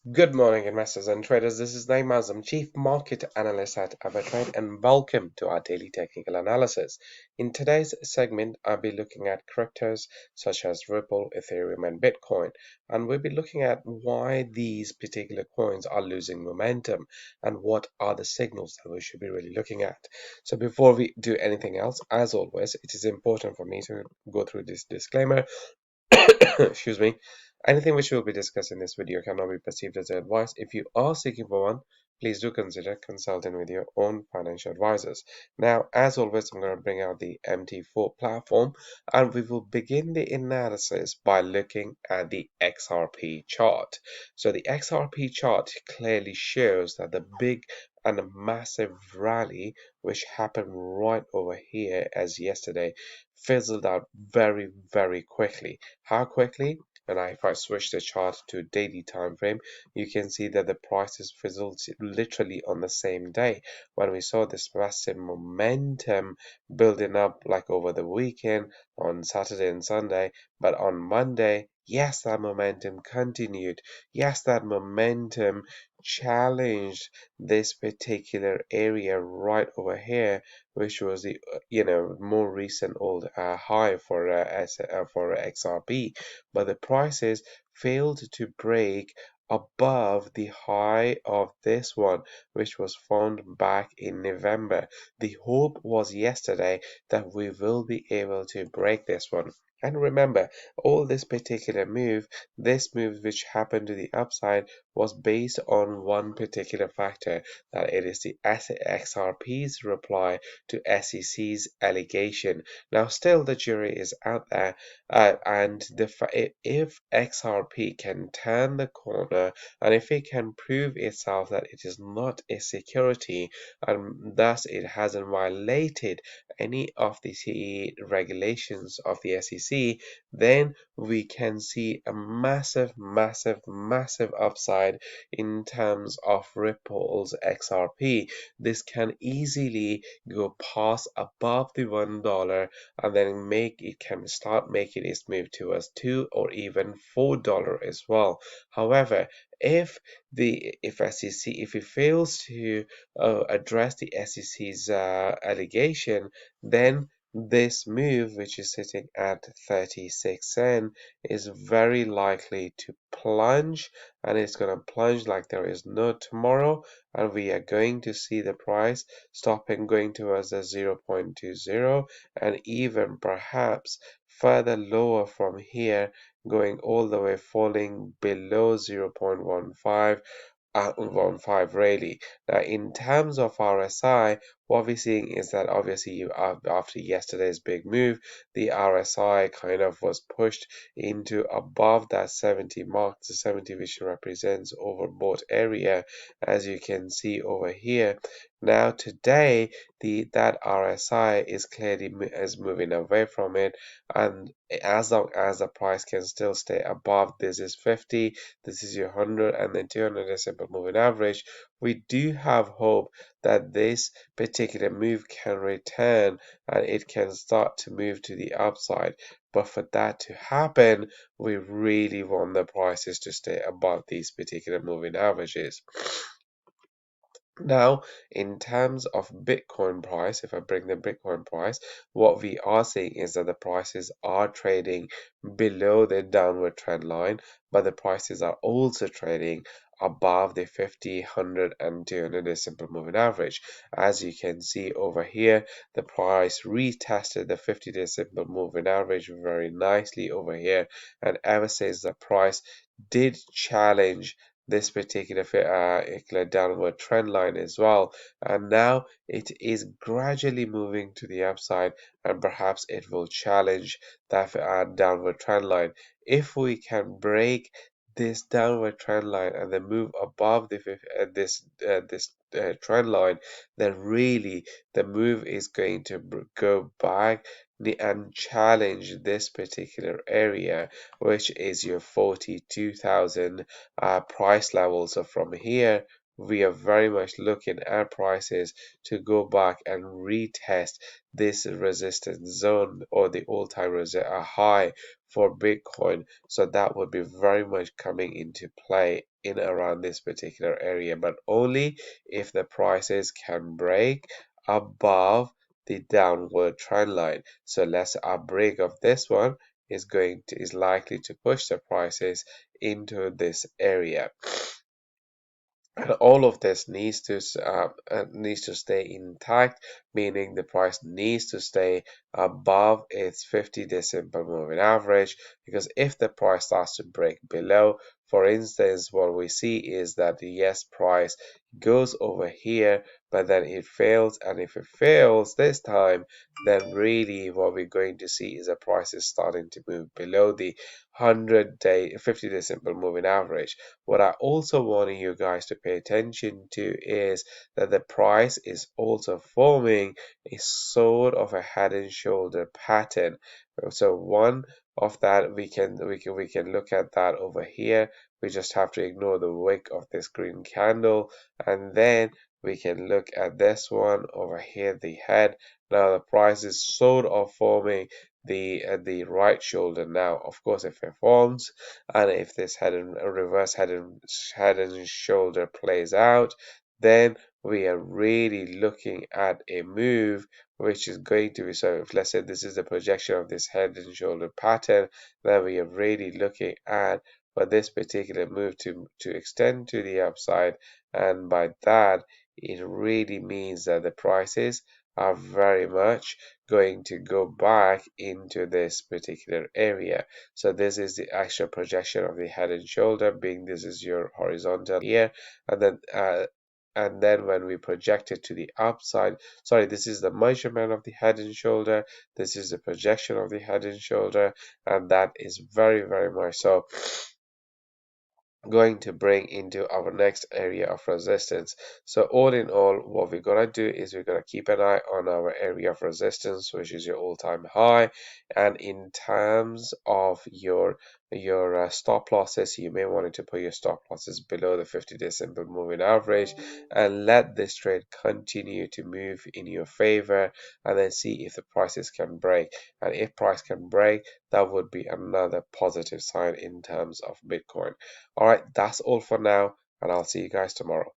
Good morning, investors and traders. This is Naeem Azam, Chief Market Analyst at Evertrade, and welcome to our daily technical analysis. In today's segment, I'll be looking at cryptos such as Ripple, Ethereum, and Bitcoin, and we'll be looking at why these particular coins are losing momentum and what are the signals that we should be really looking at. So, before we do anything else, as always, it is important for me to go through this disclaimer. Excuse me. Anything which we'll be discussing in this video cannot be perceived as advice. If you are seeking for one, please do consider consulting with your own financial advisors. Now, as always, I'm going to bring out the MT4 platform and we will begin the analysis by looking at the XRP chart. So the XRP chart clearly shows that the big and a massive rally which happened right over here as yesterday fizzled out very quickly. How quickly? And if I switch the chart to daily time frame, you can see that the prices fizzled literally on the same day when we saw this massive momentum building up like over the weekend on Saturday and Sunday. But on Monday, yes, that momentum continued. Yes, that momentum challenged this particular area right over here, which was the more recent old high for for XRP, but the prices failed to break above the high of this one, which was found back in November. The hope was yesterday that we will be able to break this one. And remember, all this move which happened to the upside was based on one particular factor, that it is the XRP's reply to SEC's allegation. Now, still the jury is out there, and if XRP can turn the corner and if it can prove itself that it is not a security and thus it hasn't violated any of the CE regulations of the SEC, then we can see a massive upside in terms of Ripple's XRP. This can easily go past above the $1 and then it can start making its move towards $2 or even $4 as well. However, if it fails to address the SEC's allegation, then this move, which is sitting at 36 cents, is very likely to plunge, and it's going to plunge like there is no tomorrow, and we are going to see the price stopping going towards the 0.20 and even perhaps further lower from here, going all the way falling below 0.15 really. Now, in terms of RSI, what we're seeing is that obviously after yesterday's big move, the RSI kind of was pushed into above that 70 mark, the 70 which represents overbought area, as you can see over here. Now today, that RSI is clearly moving away from it, and as long as the price can still stay above, this is 50, this is your 100, and then 200 is simple moving average. We do have hope that this particular move can return and it can start to move to the upside. But for that to happen, we really want the prices to stay above these particular moving averages. Now, in terms of Bitcoin price, if I bring the Bitcoin price, what we are seeing is that the prices are trading below the downward trend line, but the prices are also trading above the 50, 100, and 200 simple moving average. As you can see over here, the price retested the 50-day simple moving average very nicely over here, and ever since the price did challenge this particular downward trend line as well, and now it is gradually moving to the upside, and perhaps it will challenge that downward trend line. If we can break this downward trend line and then move above this trend line, then really the move is going to go back and challenge this particular area, which is your 42,000 price level. So from here we are very much looking at prices to go back and retest this resistance zone or the all-time high for Bitcoin. So that would be very much coming into play in around this particular area, but only if the prices can break above the downward trend line. So let's say a break of this one is likely to push the prices into this area. And all of this needs to stay intact, meaning the price needs to stay above its 50-day simple moving average. Because if the price starts to break below, for instance, what we see is that the yes price goes over here, but then it fails, and if it fails this time, then really what we're going to see is the price is starting to move below the 50-day simple moving average. What I also want you guys to pay attention to is that the price is also forming a sort of a head and shoulder pattern. So one of that we can look at that over here. We just have to ignore the wick of this green candle, and then we can look at this one over here, the head. Now the price is sort of forming the right shoulder now. Of course, if it forms and if this reverse head and shoulder plays out, then we are really looking at a move which is going to be, so if let's say this is the projection of this head and shoulder pattern, then we are really looking at for this particular move to extend to the upside, and by that it really means that the prices are very much going to go back into this particular area. So this is the actual projection of the head and shoulder, being this is your horizontal here, and then when we project it to the upside, sorry, this is the measurement of the head and shoulder, this is the projection of the head and shoulder, and that is very, very much so going to bring into our next area of resistance. So all in all, what we're gonna do is we're gonna keep an eye on our area of resistance, which is your all-time high. And in terms of your stop losses, you may want to put your stop losses below the 50-day simple moving average and let this trade continue to move in your favor, and then see if the prices can break. And if price can break, that would be another positive sign in terms of Bitcoin. All right, that's all for now, and I'll see you guys tomorrow.